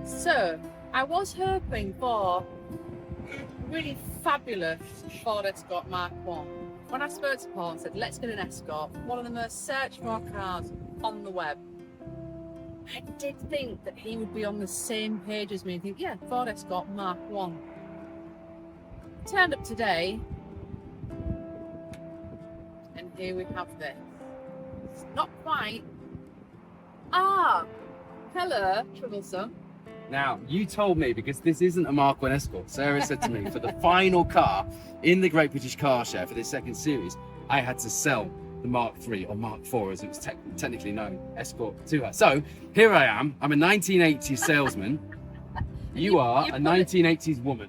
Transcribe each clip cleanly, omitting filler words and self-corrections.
So, I was hoping for a really fabulous Ford Escort Mark 1. When I spoke to Paul and said, let's get an Escort, one of the most searched for cars on the web, I did think that he would be on the same page as me and think, yeah, Ford Escort Mark 1. Turned up today, and here we have this. It's not quite. Hello, troublesome. Now, you told me, because this isn't a Mark 1 Escort, Sarah said to me, for the final car in the Great British Car Show for this second series, I had to sell the Mark 3 or Mark 4 as it was technically known, Escort to her. So here I am, I'm a 1980s salesman. You are a 1980s woman.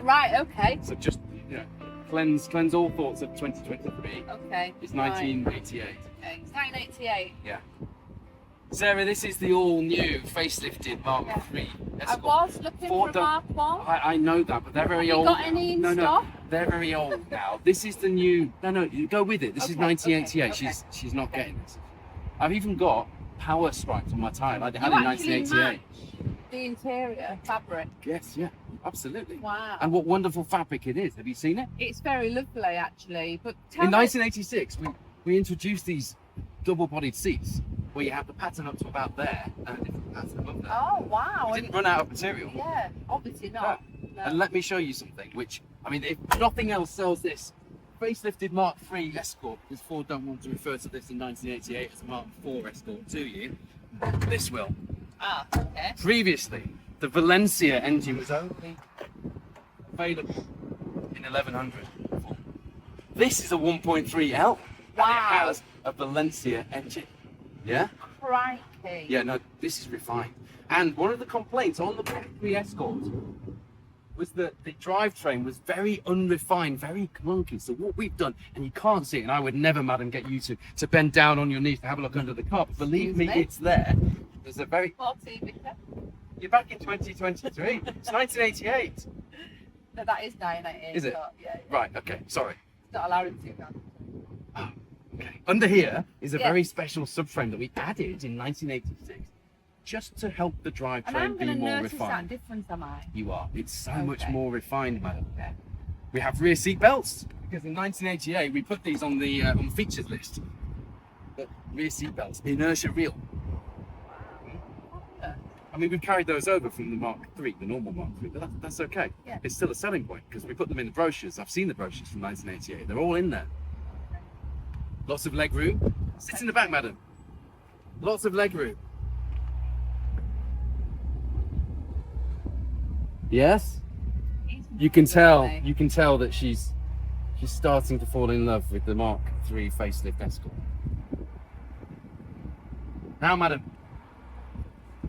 Right, okay. So just, you know, cleanse all thoughts of 2023. Okay. It's 1988. Okay, it's 1988. Yeah. Sarah, this is the all-new facelifted Mark 3 Escort. I was looking for a Mark 1. I know that, but they're very old. Have you got any in stock? No, they're very old now. This is the new. No, you go with it. This is 1988. Okay. She's not getting this. I've even got power stripes on my tyre. I had You in actually 1988. match the interior fabric. Yes, yeah, absolutely. Wow. And what wonderful fabric it is. Have you seen it? It's very lovely, actually. But In 1986, we introduced these double-bodied seats where you have the pattern up to about there and a different pattern above there. Oh, wow. We didn't run out of material. Yeah, obviously not. No. And let me show you something, which, I mean, if nothing else sells this facelifted Mark 3 Escort, because Ford don't want to refer to this in 1988 as a Mark 4 Escort to you, this will. Okay. Previously, the Valencia engine was only available in 1100. This is a 1.3L. Wow. And it has a Valencia engine. Yeah? Crikey. Yeah, no, this is refined. And one of the complaints on the Mark 3 Escort was that the drivetrain was very unrefined, very clunky. So what we've done, and you can't see it, and I would never, madam, get you to bend down on your knees to have a look under the car, but believe me, it's there. There's a very... You're back in 2023. It's 1988. No, that is 988. Is it? Yeah. Right, okay, sorry. Not allowed him to. Oh, okay. Under here is a very special subframe that we added in 1986 just to help the And drivetrain I'm be going to more notice refined. that difference, am I? You are. It's so Okay. much more refined, madam. Okay. We have rear seat belts because in 1988 we put these on the features list. But rear seat belts, inertia reel. I mean, we've carried those over from the Mark III, the normal Mark III, but that's okay. Yeah. It's still a selling point because we put them in the brochures. I've seen the brochures from 1988. They're all in there. Lots of leg room. Sit in the back, madam. Lots of leg room. Yes? You can tell that she's starting to fall in love with the Mark III facelift Escort. Now, madam,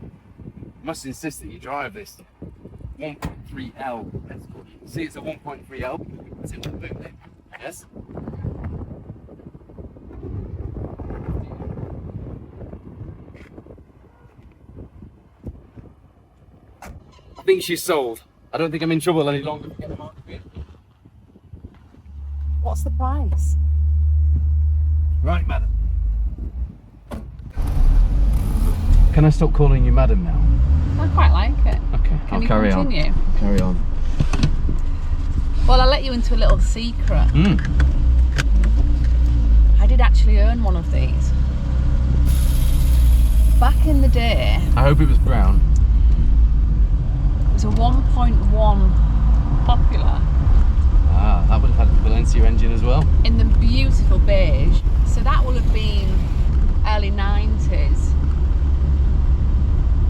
I must insist that you drive this 1.3L Escort. You can see it's a 1.3L. It's in the boot there. Yes? I think she's sold. I don't think I'm in trouble any longer. What's the price? Right, madam. Can I stop calling you madam now? I quite like it. Okay, Can you continue? Carry on. Well, I'll let you into a little secret. I did actually own one of these. Back in the day, I hope it was brown. it was a 1.1 Popular Ah, that would have had the Valencia engine as well. in the beautiful beige. So that will have been early 90s.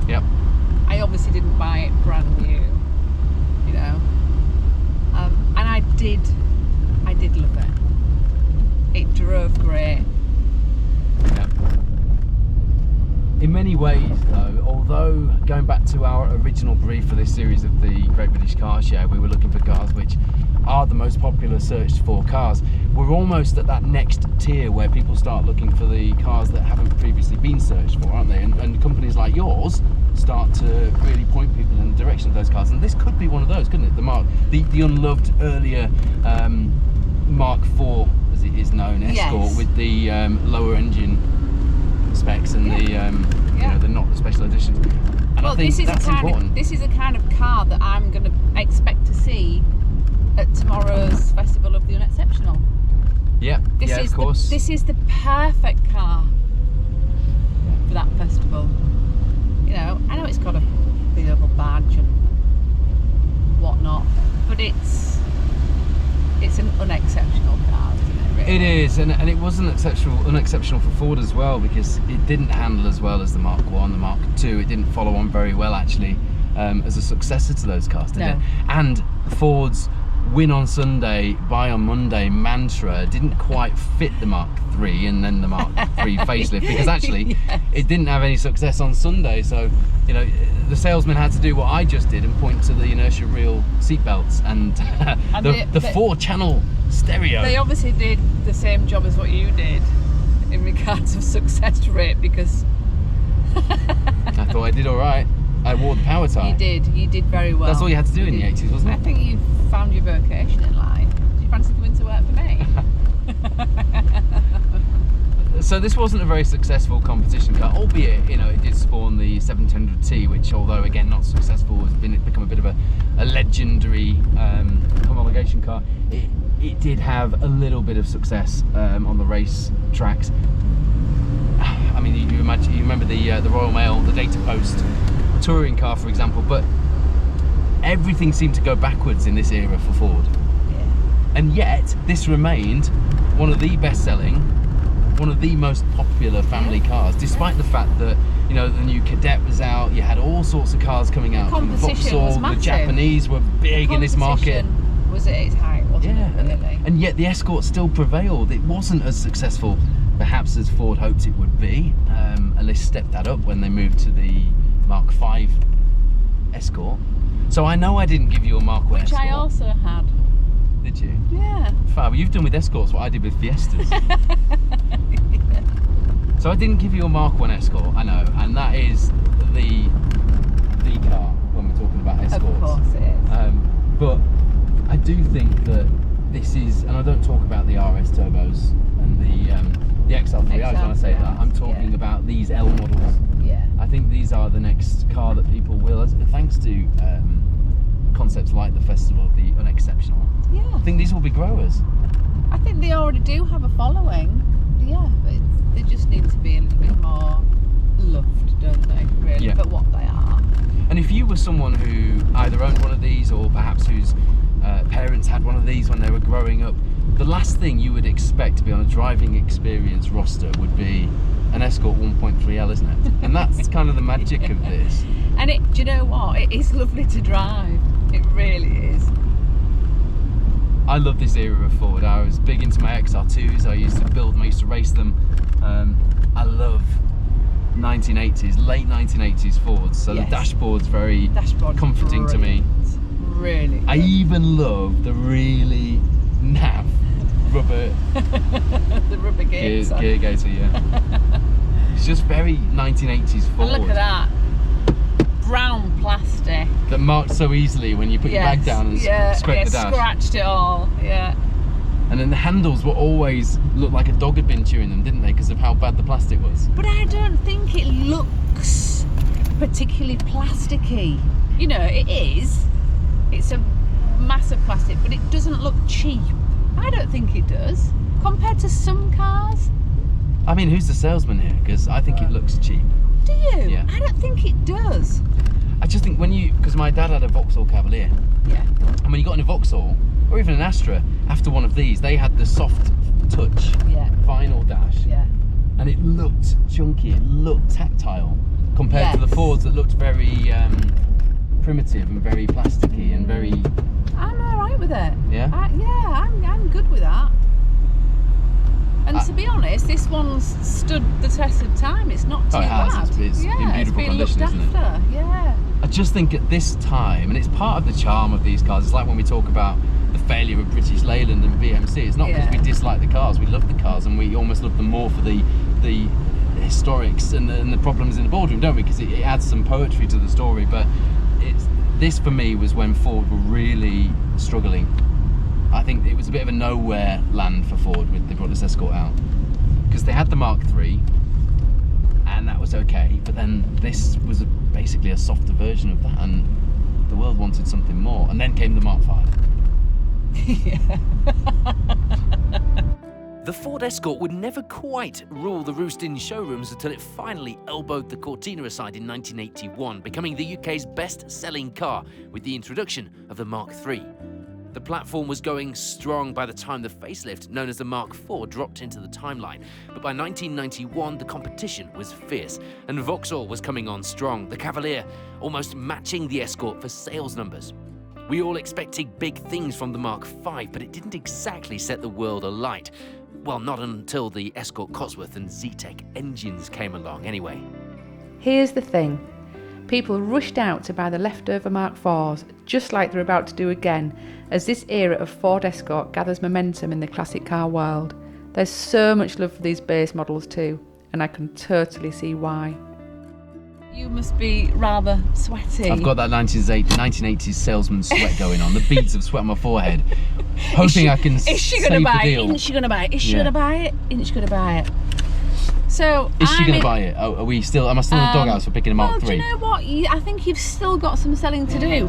Yep. I obviously didn't buy it brand new, you know. And I did love it. It drove great. Yep. In many ways, though, although going back to our original brief for this series of the Great British Car Show, we were looking for cars which are the most popular searched for cars. We're almost at that next tier where people start looking for the cars that haven't previously been searched for, aren't they? And companies like yours start to really point people in the direction of those cars. And this could be one of those, couldn't it? The unloved earlier Mark 4, as it is known, Escort, Yes. with the lower engine specs and the you know, the not the special editions. And Well, I think that's important. This is a kind of car that I'm going to expect to see at tomorrow's Festival of the Unexceptional. Yeah, of course. This is the perfect car for that festival. You know, I know it's got a big oval badge and whatnot, but it's an unexceptional car, isn't it? Really? It is, and it was unexceptional for Ford as well, because it didn't handle as well as the Mark 1, the Mark 2. It didn't follow on very well actually as a successor to those cars, did it? And Ford's win on Sunday, buy on Monday mantra didn't quite fit the Mark 3 and then the Mark 3 facelift, because actually it didn't have any success on Sunday. So, you know, the salesman had to do what I just did and point to the inertia reel seatbelts and the 4-channel stereo. They obviously did the same job as what you did in regards of success rate, because I thought I did all right. I wore the power tie. You did very well. That's all you had to do in the 80s, wasn't it? I think you found your vocation in life. Do you fancy coming to work for me? So this wasn't a very successful competition car, albeit, you know, it did spawn the 700T, which, although again not successful, has become a bit of a legendary homologation car. It did have a little bit of success on the race tracks. I mean, you remember the Royal Mail, the Data Post touring car, for example, but everything seemed to go backwards in this era for Ford. Yeah. And yet, this remained one of the best-selling, one of the most popular family cars, despite the fact that, you know, the new Cadet was out. You had all sorts of cars coming out from Vauxhall. The Japanese were big in this market. Was at its height, wasn't it? Really? And yet the Escort still prevailed. It wasn't as successful, perhaps, as Ford hoped it would be. And they stepped that up when they moved to the Mark 5 Escort. So I know I didn't give you a Mark 1 Escort. Which I also had. Did you? Yeah. Fab, you've done with Escorts what I did with Fiestas. So I didn't give you a Mark 1 Escort, I know, and that is the car when we're talking about Escorts. Of course it is. But I do think that this is, and I don't talk about the RS turbos and the XL3Is when I say that. I'm talking about these L models. Yeah. I think these are the next car that people will, thanks to concepts like the Festival of the Unexceptional. Yeah. I think these will be growers. I think they already do have a following. Yeah, but they just need to be a little bit more loved, don't they? Really, for what they are. And if you were someone who either owned one of these or perhaps whose parents had one of these when they were growing up, the last thing you would expect to be on a driving experience roster would be an Escort 1.3L, isn't it? And that's kind of the magic of this. And do you know what? It is lovely to drive. It really is. I love this era of Ford. I was big into my XR2s. I used to build them, I used to race them. I love 1980s, late 1980s Fords. So the dashboard's very comforting to me. Really. I even love the really naff rubber the rubber gears. Gear gaiter, yeah. It's just very 1980s Ford. And look at that. Brown plastic. That marked so easily when you put your bag down and scrape the dash. Scratched it all, yeah. And then the handles were always looked like a dog had been chewing them, didn't they? Because of how bad the plastic was. But I don't think it looks particularly plasticky. You know, it is. It's a massive plastic, but it doesn't look cheap. I don't think it does. Compared to some cars. I mean, who's the salesman here? Because I think it looks cheap. Do you? Yeah. I don't think it does. I just think because my dad had a Vauxhall Cavalier. Yeah. And when you got in a Vauxhall, or even an Astra, after one of these, they had the soft touch vinyl dash. Yeah. And it looked chunky, it looked tactile, compared to the Fords that looked very primitive and very plasticky and very... I'm alright with it. Yeah? I'm good with that. And to be honest, this one's stood the test of time. It's not too bad. It's in beautiful condition, isn't it? Yeah. I just think at this time, and it's part of the charm of these cars, it's like when we talk about the failure of British Leyland and BMC. It's not because we dislike the cars, we love the cars, and we almost love them more for the historics and the problems in the boardroom, don't we? Because it adds some poetry to the story. But this for me was when Ford were really struggling. I think it was a bit of a nowhere land for Ford when they brought this Escort out, because they had the Mark III and that was okay. But then this was basically a softer version of that, and the world wanted something more. And then came the Mark 5. Yeah. The Ford Escort would never quite rule the roost in showrooms until it finally elbowed the Cortina aside in 1981, becoming the UK's best-selling car with the introduction of the Mark III. The platform was going strong by the time the facelift, known as the Mark IV, dropped into the timeline. But by 1991, the competition was fierce, and Vauxhall was coming on strong, the Cavalier almost matching the Escort for sales numbers. We all expected big things from the Mark V, but it didn't exactly set the world alight. Well, not until the Escort Cosworth and Z-Tech engines came along anyway. Here's the thing. People rushed out to buy the leftover Mark IVs, just like they're about to do again, as this era of Ford Escort gathers momentum in the classic car world. There's so much love for these base models too, and I can totally see why. You must be rather sweaty. I've got that 1980s salesman sweat going on, the beads of sweat on my forehead, hoping I can Is she save going to the buy it? deal. Isn't she going to buy it? Is she going to buy it? Isn't she going to buy it? So, Is she going to buy it? Oh, am I still in the doghouse for picking a Mark well, III? do you know what? I think you've still got some selling to do.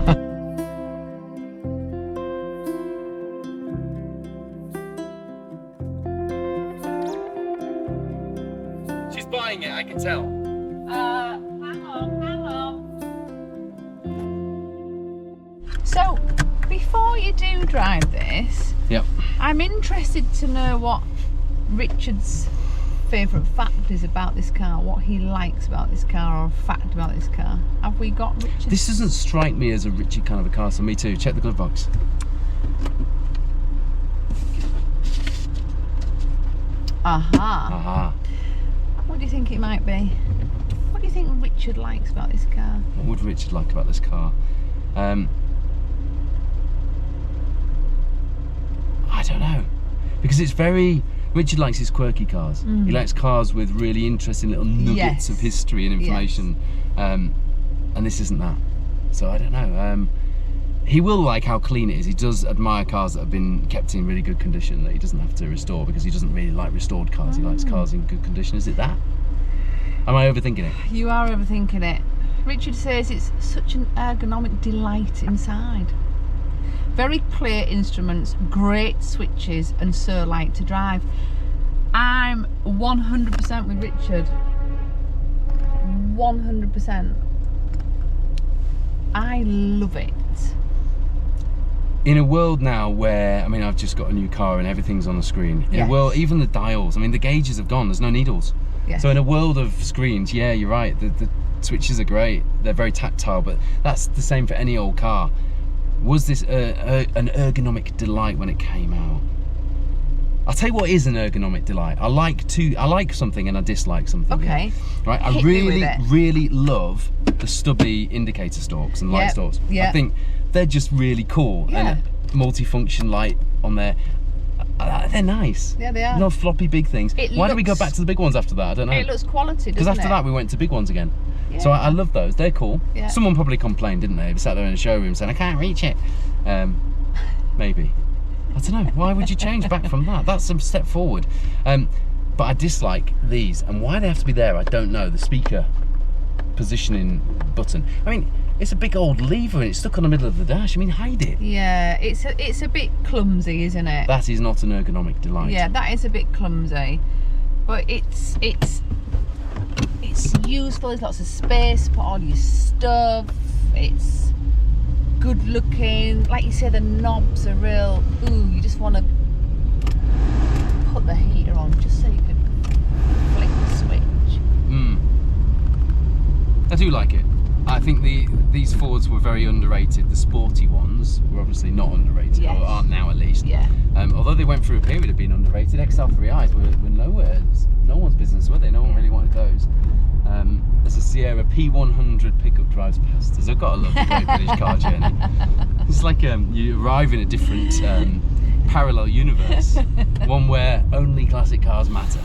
She's buying it, I can tell. Hang on. So, before you do drive this, Yep. I'm interested to know what Richard's favourite fact is about this car, what he likes about this car, or a fact about this car. Have we got Richard? This doesn't strike me as a Richard kind of a car, so me too. Check the glove box. Aha. Aha. What do you think it might be? What do you think Richard likes about this car? What would Richard like about this car? I don't know. Because it's very... Richard likes his quirky cars. He likes cars with really interesting little nuggets of history and information. And this isn't that. So I don't know. He will like how clean it is. He does admire cars that have been kept in really good condition, that he doesn't have to restore, because he doesn't really like restored cars. He likes cars in good condition. Is it that? Am I overthinking it? You are overthinking it. Richard says it's such an ergonomic delight inside. Very clear instruments, great switches, and so light to drive. I'm 100% with Richard. 100%. I love it. In a world now where, I mean, I've just got a new car and everything's on the screen. In a world, even the dials, I mean, the gauges have gone, there's no needles. Yes. So in a world of screens, yeah, you're right, the switches are great, they're very tactile, but that's the same for any old car. Was this an ergonomic delight when it came out? I'll tell you what is an ergonomic delight. I like something and I dislike something. Okay. Yeah? Right. I Hit me with it. really love the stubby indicator stalks and light stalks. Yeah. I think they're just really cool. Yeah. And multi-function light on there. They're nice. Yeah, they are. Not floppy big things. Why do we go back to the big ones after that? I don't know. It looks quality, doesn't it? Because after that we went to big ones again. Yeah. So I love those. They're cool. Yeah. Someone probably complained, didn't they? They sat there in a showroom saying, I can't reach it. Maybe. I don't know. Why would you change back from that? That's a step forward. But I dislike these. And why they have to be there, I don't know. The speaker positioning button. I mean, it's a big old lever and it's stuck on the middle of the dash. I mean, hide it. Yeah, it's a bit clumsy, isn't it? That is not an ergonomic delight. Yeah, that is a bit clumsy. But it's useful, there's lots of space, put all your stuff, it's good looking. Like you say, the knobs are real, ooh, you just want to put the heater on just so you can flick the switch. I do like it. I think these Fords were very underrated. The sporty ones were obviously not underrated, Yes. or aren't now at least. Yeah. Although they went through a period of being underrated, XL3Is were nowhere. No one's business, were they? No one really wanted those. As a Sierra P100 pickup drives past us, I've got to love the Great British Car Journey. It's like you arrive in a different parallel universe, one where only classic cars matter.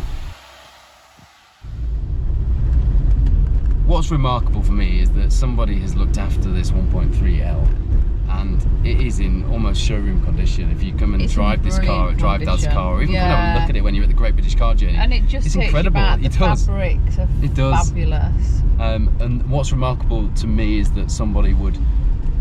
what's remarkable for me is that somebody has looked after this 1.3L, and it is in almost showroom condition. If you come and It's drive in this car, or drive Dad's brilliant car, or even come and condition. look at it when you're at the Great British Car Journey, And it just it's takes incredible. you back. The It does. fabrics are It does. fabulous. And what's remarkable to me is that somebody would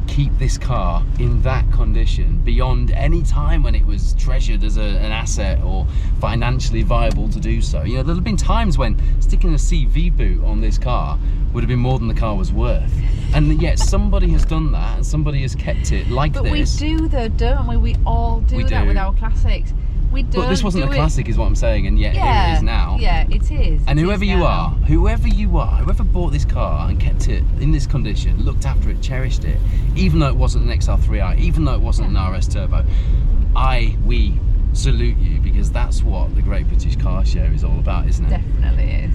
keep this car in that condition beyond any time when it was treasured as an asset or financially viable to do so. You know, there have been times when sticking a CV boot on this car would have been more than the car was worth. And yet somebody has done that, and somebody has kept it like But this. we do though, don't we? We all do We that do. with our classics. We don't But this wasn't do a classic is what I'm saying, and yet here it is now. Yeah, it is. And It whoever is you now. are, whoever bought this car and kept it in this condition, looked after it, cherished it, even though it wasn't an XR3i, even though it wasn't an RS Turbo, we salute you, because that's what the Great British Car Show is all about, isn't it? Definitely is.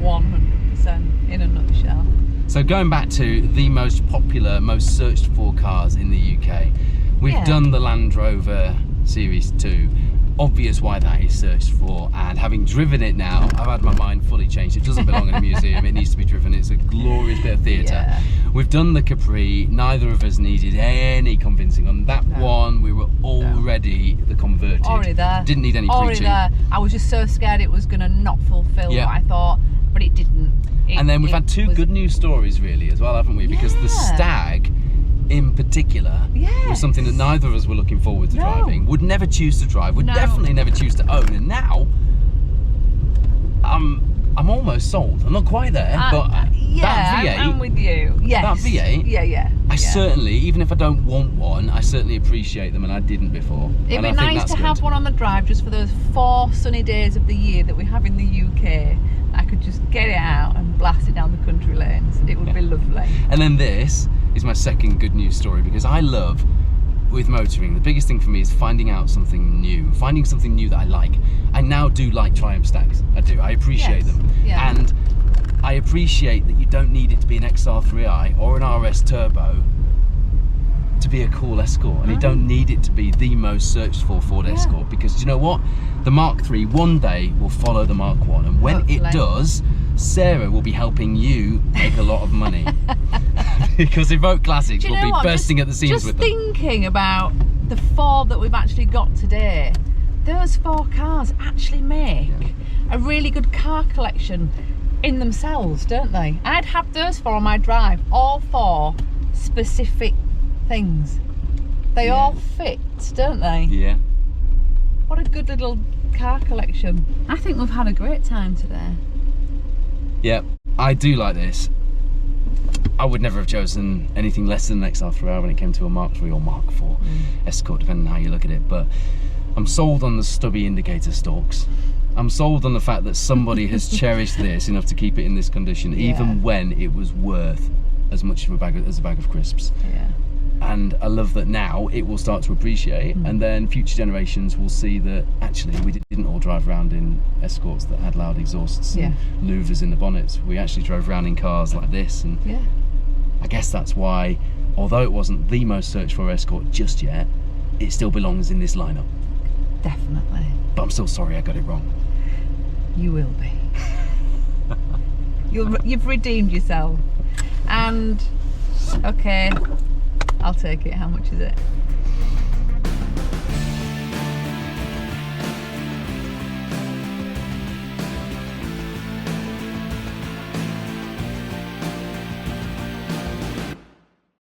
100% in a nutshell. So going back to the most popular, most searched for cars in the UK, we've Yeah. done the Land Rover Series 2. Obvious why that is searched for, and having driven it now, I've had my mind fully changed. It doesn't belong in a museum, it needs to be driven. It's a glorious bit of theatre. Yeah. We've done the Capri, neither of us needed any convincing on that No. one. We were already the converted. Already there. Didn't need any Already preaching. there. I was just so scared it was going to not fulfil Yeah. what I thought, but it didn't. And then we've had two good news stories really as well, haven't we? Because the Yeah. Stag in particular was something that Yes. neither of us were looking forward to No. driving, would never choose to drive, would No. definitely never choose to own, and now I'm almost sold. I'm not quite there, but yeah, that V8, I'm with you. Yes. that V8, Yeah. I certainly, even if I don't want one, I certainly appreciate them, and I didn't before. It'd and be I think nice that's to good. have one on the drive just for those 4 sunny days of the year that we have in the UK. I could just get it out and blast it down the country lanes. It would be lovely. And then this is my second good news story, because I love, with motoring, the biggest thing for me is finding out something new, finding something new that I like. I now do like Triumph Stags. I do. I appreciate Yes, them. yeah. And I appreciate that you don't need it to be an XR3i or an RS Turbo to be a cool Escort, and you don't need it to be the most searched for Ford Yeah. Escort, because you know what? The Mark III one day will follow the Mark 1, and when it Hopefully. does, Sarah will be helping you make a lot of money. Because Evoque Classics Do you will know be what? bursting Just- at the seams just with them. thinking about the 4 that we've actually got today, those 4 cars actually make a really good car collection in themselves, don't they? I'd have those 4 on my drive, all 4 specific things. They Yeah. all fit, don't they? Yeah. What a good little car collection. I think we've had a great time today. Yeah, I do like this. I would never have chosen anything less than an XR3i when it came to a Mark III or Mark 4 Escort, depending on how you look at it. But I'm sold on the stubby indicator stalks. I'm sold on the fact that somebody has cherished this enough to keep it in this condition, Yeah. even when it was worth as much of as a bag of crisps. Yeah. And I love that now it will start to appreciate, and then future generations will see that actually we didn't all drive around in Escorts that had loud exhausts and louvers in the bonnets. We actually drove around in cars like this, and Yeah. I guess that's why, although it wasn't the most searched for Escort just yet, it still belongs in this lineup. Definitely. But I'm still sorry I got it wrong. You will be. You've redeemed yourself. And okay, I'll take it. How much is it?